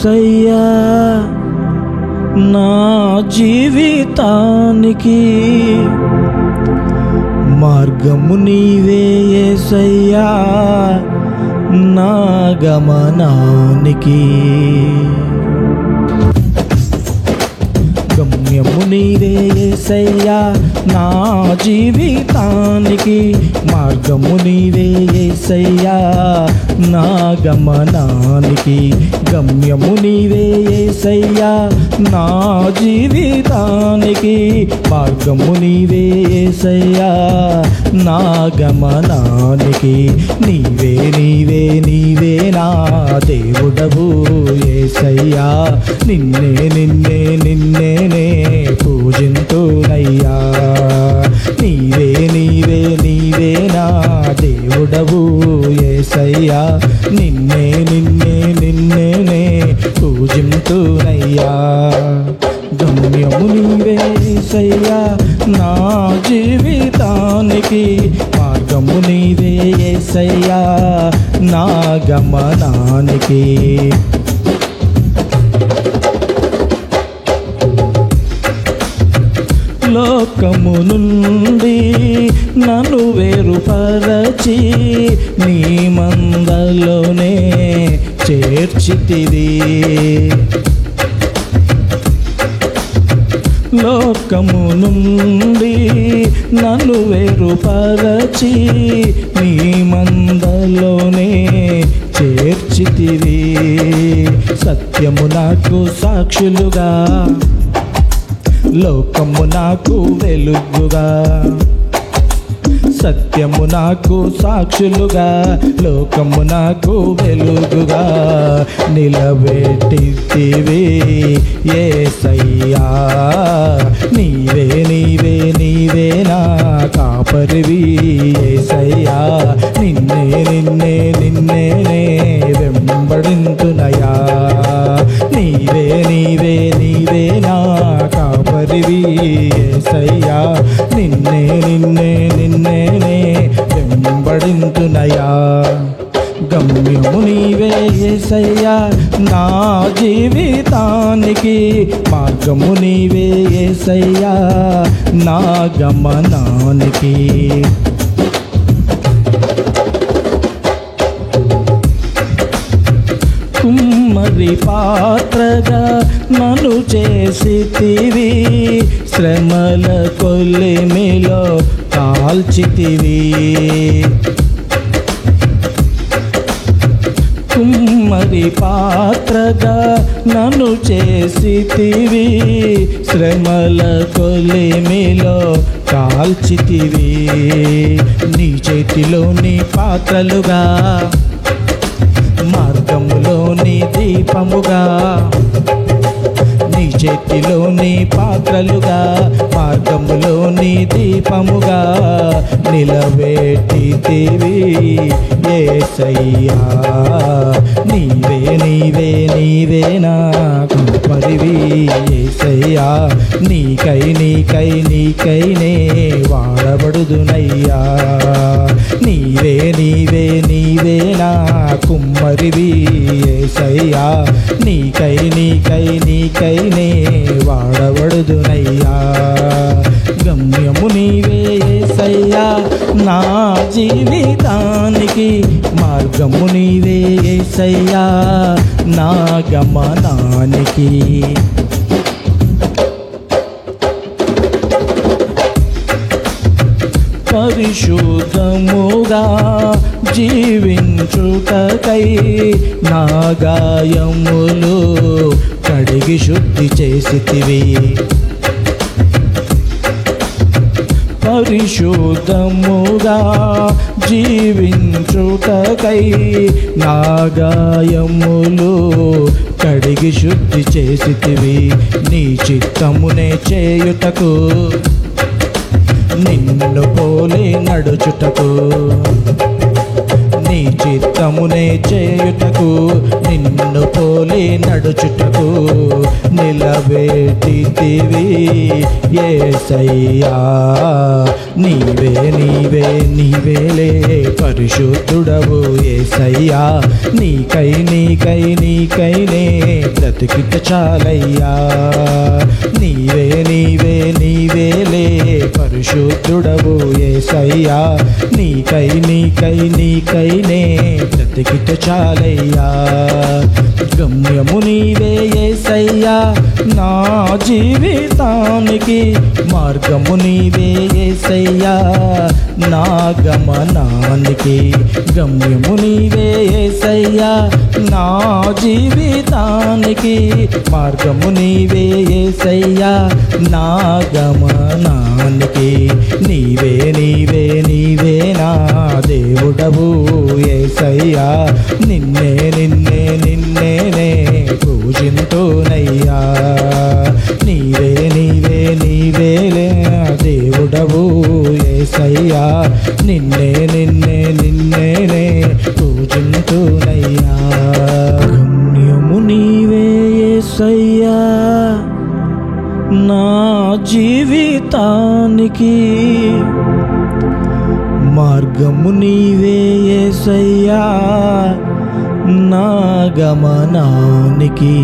యేసయ్యా నా జీవితానికి మార్గము నీవే యేసయ్యా నా గమనానికి గమ్యము నీవే యేసయ్యా నా జీవితానికి మార్గము నీవే యేసయ్యా నా గమనానికి గమ్యము నీవే యేసయ్యా నా జీవితానికి మార్గము నీవే యేసయ్యా నా గమనానికి నీవే నీవే నీవే నా దేవుడవు యేసయ్యా నిన్నే నిన్నే నిన్నే పూజింతునయ్యా నీవే నీవే నీవే నా దేవుడవు యేసయ్యా నిన్నే నిన్నే నిన్నే పూజింతునయ్యా గమ్యము నీవే యేసయ్యా నా జీవితానికి మార్గము నీవే యేసయ్యా నా గమనానికి లోకము నుండి నన్ను వేరుపరచి నీ మందలోనే చేర్చితివి లోకము నుండి నన్ను వేరుపరచి నీ మందలోనే చేర్చితివి సత్యము నాకు సాక్షులుగా లోకము నాకు వెలుగుగా సత్యము నాకు సాక్షులుగా లోకము నాకు వెలుగుగా నిలబెట్టితివి యేసయ్యా నీవే నీవే నీవే నా కాపరివి యేసయ్యా నిన్నే నిన్నే నిన్నే వెంబడింతునయా నీవే నీవే నీవే నా కాపరివి యేసయ్యా నిన్నే నిన్నే నిన్నే వెంబడింతునయా గమ్యము నీవే యేసయ్యా నా జీవితానికి మార్గము నీవే యేసయ్యా నా గమనానికి కుమ్మరి పాత్రగా నన్ను చేసితివి శ్రమల కొలిమిలో కాల్చితివి కుమ్మరి పాత్రగా నన్ను చేసితివి శ్రమల కొలిమిలో కాల్చితివి నీ చేతిలోని పాత్రలుగా మార్గములోని దీపముగా నీ చేతిలోని పాత్రలుగా మార్గములోని దీపముగా నిలబెట్టితివి యేసయ్యా నీవే నీవే నీవే నా కాపరివి యేసయ్యా నీకై నీకై నీకైనే వాడబడుదునయ్యా నీవే నీవే నీవే నా కుమ్మరివి యేసయ్యా నీకై నీకై నీకైనే వాడబడుదునయ్యా గమ్యము నీవే యేసయ్యా నా జీవితానికి మార్గము నీవే యేసయ్యా నా గమనానికి పరిశుద్ధముగా జీవించుటకై నా గాయములు కడిగి శుద్ధి చేసితివి పరిశుద్ధముగా జీవించుటకై నా గాయములు కడిగి శుద్ధి చేసితివి నీ చిత్తమునే చేయుటకు నిన్ను పోలి నడుచుటకు నీ చిత్త చిత్తమునే చేయుటకు నిన్ను పోలి నడుచుటకు నిలబెట్టితివి యేసయ్యా నీవే నీవే నీవేలే పరిశుద్ధుడవు యేసయ్యా నీకై నీకై నీకైనే బ్రతికిత చాలయ్యా నీవే నీవే నీవేలే పరిశుద్ధుడవు యేసయ్యా నీకై నీకై నీకైనే బ్రతికిత చాలయ్యా గమ్యము నీవే యేసయ్యా నా జీవితానికి మార్గము నీవే యేసయ్యా నా గమనానికి గమ్యము నీవే యేసయ్యా నా జీవితానికి మార్గము నీవే యేసయ్యా నా గమనానికి నీవే నీవే నీవే నా దేవుడవు యేసయ్యా నిన్నే నిన్నే నిన్నేనే పూజింతునయ్యా నీవే నీవే నీవేలే దేవుడవు యేసయ్యా నిన్నే నిన్నే నిన్నేనే పూజింతునయ్యా గమ్యము నీవే యేసయ్యా నా జీవితానికి మార్గము నీవే యేసయ్యా నా గమనానికి